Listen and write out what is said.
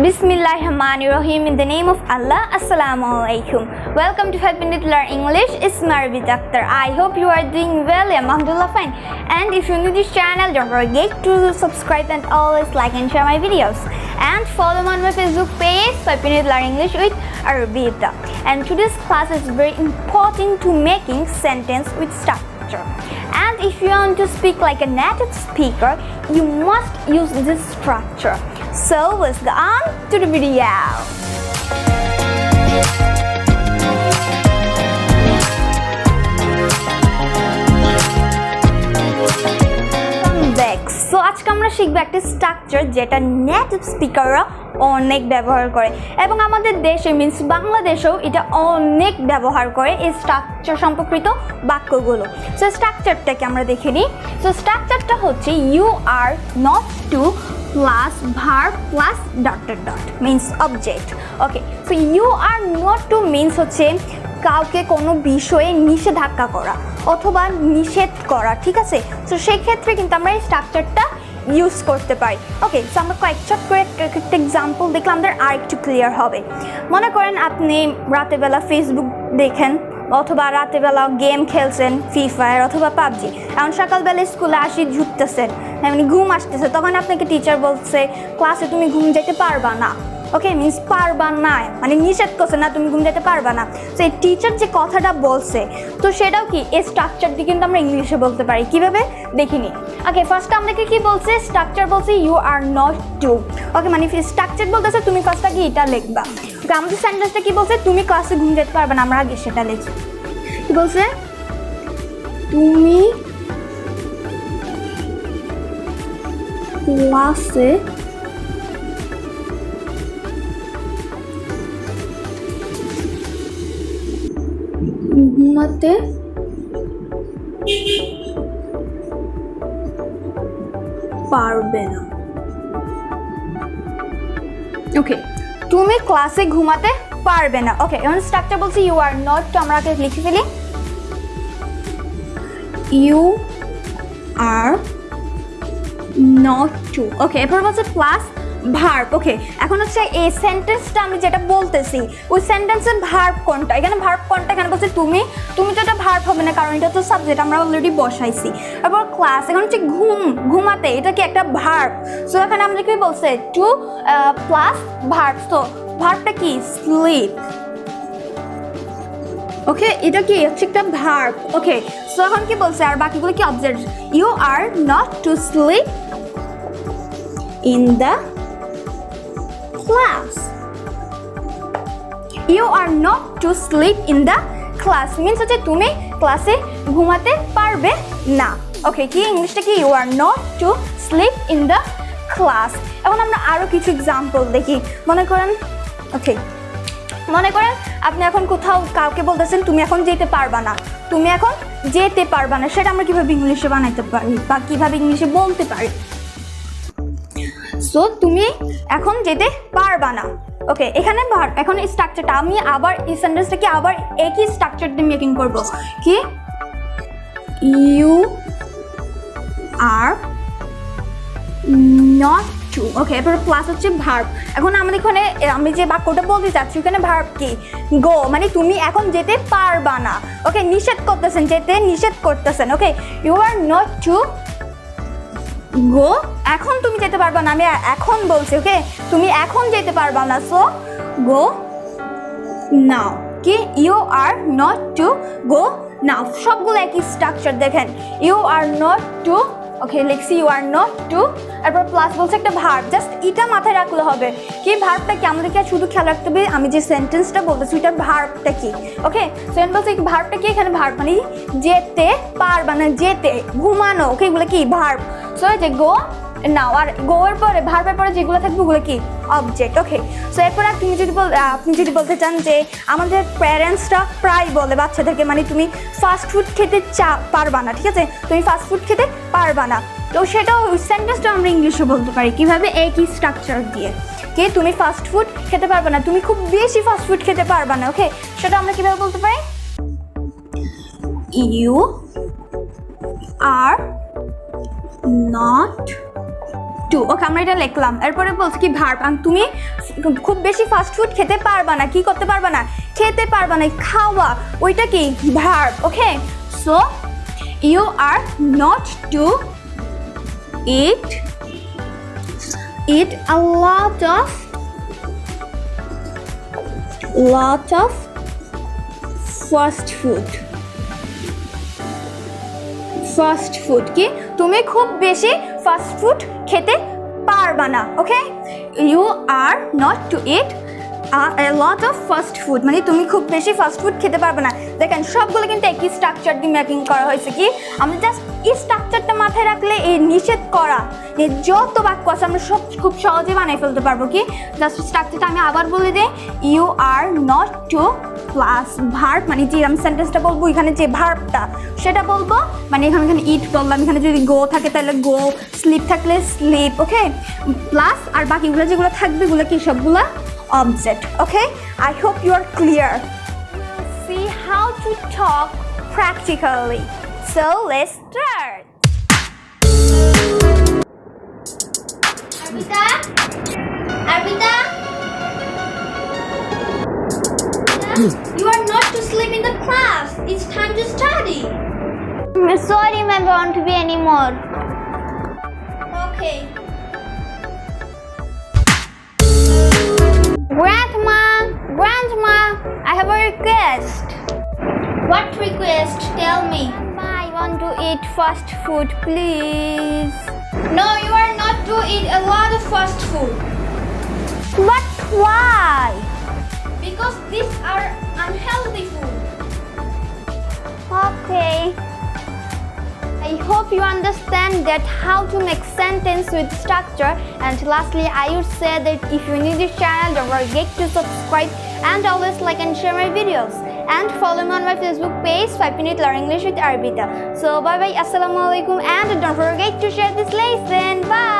Bismillahirrahmanirrahim. In the name of Allah. Assalamu alaikum. Welcome to 5 Minute Learn English. It's Arbita. I hope you are doing well. Alhamdulillah fine. And if you're new to this channel, don't forget to subscribe and always like and share my videos. And follow me on my Facebook page 5 Minute Learn English with Arbita. And today's class is very important to making sentence with structure. And if you want to speak like a native speaker, you must use this structure. So let's go on to the video. So আজকে আমরা শিখব একটা structure যেটা native স্পিকাররা অনেক ব্যবহার করে এবং আমাদের দেশে মিন্স বাংলাদেশেও এটা অনেক ব্যবহার করে এই স্ট্রাকচার সম্পর্কিত বাক্যগুলো। সো স্ট্রাকচারটাকে আমরা দেখে নিই। সো স্ট্রাকচারটা হচ্ছে you are not to plus verb plus dot dot dot means object. Okay, so you are not to means হচ্ছে কাউকে কোনো বিষয়ে নিষেধাজ্ঞা করা অথবা নিষেধ করা, ঠিক আছে? সো সেই ক্ষেত্রে কিন্তু আমরা এই স্ট্রাকচারটা ইউজ করতে পারি। ওকে, সো আমরা কয়েকটা করে একটা এক্সাম্পল দেখলে আমাদের আর একটু ক্লিয়ার হবে। মনে করেন আপনি রাতেবেলা ফেসবুক দেখেন অথবা রাতেবেলা গেম খেলছেন ফ্রি ফায়ার অথবা পাবজি, এখন সকালবেলা স্কুলে আসি ঝুঁকতেছেন, মানে ঘুম আসতেছে, তখন আপনাকে টিচার বলছে ক্লাসে তুমি ঘুম যেতে পারবা না। ওকে, মিন্স পারবা না মানে নিষেধ করছে না, তুমি ঘুম যেতে পারবা না। তো এই টিচার যে কথাটা বলছে তো সেটাও কি এই স্ট্রাকচার দিয়ে কিন্তু আমরা ইংলিশে বলতে পারি। কিভাবে দেখিনি? ওকে, ফার্স্ট আমাদেরকে কি বলছে? স্ট্রাকচার বলছে ইউ আর নট টু। ওকে, মানে স্ট্রাকচার বলতেছে তুমি ফার্স্ট আগে এটা লিখবা। ওকে, আমাদের সেন্টেন্সটা কি বলছে? তুমি ক্লাসে ঘুম যেতে পারবে না, আমরা আগে সেটা লিখি। কি বলছে? তুমি ক্লাসে ঘুমাতে পারবে না। ওকে, তুমি ক্লাসে ঘুমাতে পারবে না। ওকে, এখন স্ট্রাকচার বলছি ইউ আর নট টু, আমরা আগে লিখে ফেলি you are not to. Okay, এরপর বলছে প্লাস ভার্ব। ওকে, এখন হচ্ছে এই সেন্টেন্সটা আমি যেটা বলতেছি ওই সেন্টেন্সের ভার্ব কোনটা? এখানে ভার্ব কোনটা? এখানে বলছে তুমি, তুমি তো এটা ভার্ব হবে না কারণ এটা তো সাবজেক্ট আমরা অলরেডি বসাইছি। এরপর ক্লাস, এখন হচ্ছে ঘুম, ঘুমাতে, এটা কি একটা ভার্ব। সো এখানে আমরা কি বলছে টু প্লাস ভার্ব। তো ভার্বটা কি? স্লিপ। ওকে, এটা কি হচ্ছে একটা ভার্ব। ওকে, সো এখন কি বলছে আর বাকিগুলো কি object? You are not to sleep in the class. You are not to sleep in the class means হচ্ছে তুমি ক্লাসে ঘুমাতে পারবে না। ওকে, কি ইংলিশটা কি? You are not to sleep in the class. এখন আমরা আরো কিছু এক্সাম্পল দেখি। মনে করেন আপনি এখন কোথাও কাউকে বলতেছেন তুমি এখন যেতে পারবা না, তুমি এখন যেতে পারবা না, সেটা আমরা কিভাবে ইংলিশে বানাইতে পারি বা কিভাবে ইংলিশে বলতে পারি? সো তুমি এখন যেতে পারবা না। ওকে, এখানে এখন এই স্ট্রাকচারটা আমি আবার এই সেন্টেন্সটাকে আবার একই স্ট্রাকচার দিয়ে মেকিং করব। কি? You are not to. Okay, এরপর প্লাস হচ্ছে ভার্ব। এখন আমাদের এখানে আমি যে বাক্যটা বলতে চাচ্ছি ওখানে ভার্ব কি? গো, মানে তুমি এখন যেতে পারবা না। ওকে, নিষেধ করতেছেন, যেতে নিষেধ করতেছেন। Okay, you are not to go, এখন তুমি যেতে পারবা না, আমি এখন বলছি। ওকে, তুমি এখন যেতে পারবা না, সো গো নাও। কি? You are not to go now. সবগুলো একই স্ট্রাকচার দেখেন, you are not to. Okay, লিখছি ইউ আর নট টু, এরপর প্লাস বলছে একটা ভার্ব। জাস্ট এটা মাথায় রাখলে হবে। কি ভার্বটা কি? আমাদেরকে শুধু খেয়াল রাখতে হবে আমি যে সেন্টেন্সটা বলতেছি ওইটার ভার্বটা কি। ওকে, সো এখানে বলছে ভার্বটা কি? এখানে ভার্ব মানে যেতে পারবা না, যেতে, ঘুমানো। ওকে, এগুলো কি? ভার্ব। সো যে গো নাও, আর গো এর পরে ভার্বের পরে যেগুলো থাকবে ওগুলো কি? অবজেক্ট। ওকে, সো এরপর আপনি যদি বলতে চান যে আমাদের প্যারেন্টসরা প্রায় বলে বাচ্চাদেরকে মানে তুমি ফাস্ট ফুড খেতে পারবা না, ঠিক আছে? তুমি ফাস্ট ফুড খেতে পারবা না, তো সেটাও সেন্টেন্সটা আমরা ইংলিশে বলতে পারি কিভাবে? একই স্ট্রাকচার দিয়ে। কি? তুমি ফাস্ট ফুড খেতে পারবা না, তুমি খুব বেশি ফাস্ট ফুড খেতে পারবা না। ওকে, সেটা আমরা কিভাবে বলতে পারি? You are not to. Okay, আমরা এটা লিখলাম। এরপরে বলছে কি ভার্ব, তুমি খুব বেশি ফাস্ট ফুড খেতে পারবা না। কি করতে পারবা না? খেতে পারবা না, খাওয়া, ওইটা কি verb. Okay, so you are not to eat a lot of fast food. কি তুমি খুব বেশি ফাস্ট ফুড খেতে পারবা না। Okay, you are not to eat a lot of fast food, মানে তুমি খুব বেশি ফাস্ট ফুড খেতে পারবে না। দেখেন সবগুলো কিন্তু একই স্ট্রাকচার দিয়ে মেকিং করা হয়েছে। কি আমরা জাস্ট এই স্ট্রাকচারটা মাথায় রাখলে এই নিষেধ করা যত বাক্য আছে আমরা সব খুব সহজে বানিয়ে ফেলতে পারবো। কি জাস্ট স্ট্রাকচারটা আমি আবার বলে দিই, you are not to plus verb, মানে যে আমি সেন্টেন্সটা বলবো এখানে যে ভার্বটা সেটা বলবো, মানে এখানে ইট বললাম, এখানে যদি গো থাকে তাহলে গো, স্লিপ থাকলে স্লিপ। ওকে, প্লাস আর বাকিগুলো যেগুলো থাকবে এগুলো কি সবগুলো object. Okay, I hope you are clear. We'll see how to talk practically. So let's start. Arbita, you are not to sleep in the class. It's time to study. I'm sorry, ma'am, I don't want to be anymore. Okay. Grandma, I have a request. What request? Tell me. I want to eat fast food, please. No, you are not to eat a lot of fast food. But why? Because these are unhealthy food. Okay. I hope you understand that how to make sentence with structure. And lastly, I would say that if you need this channel, don't forget to subscribe and always like and share my videos. And follow me on my Facebook page, 5 Minute Learn English with Arbita. So bye bye, assalamu alaikum, and don't forget to share this lesson. Bye.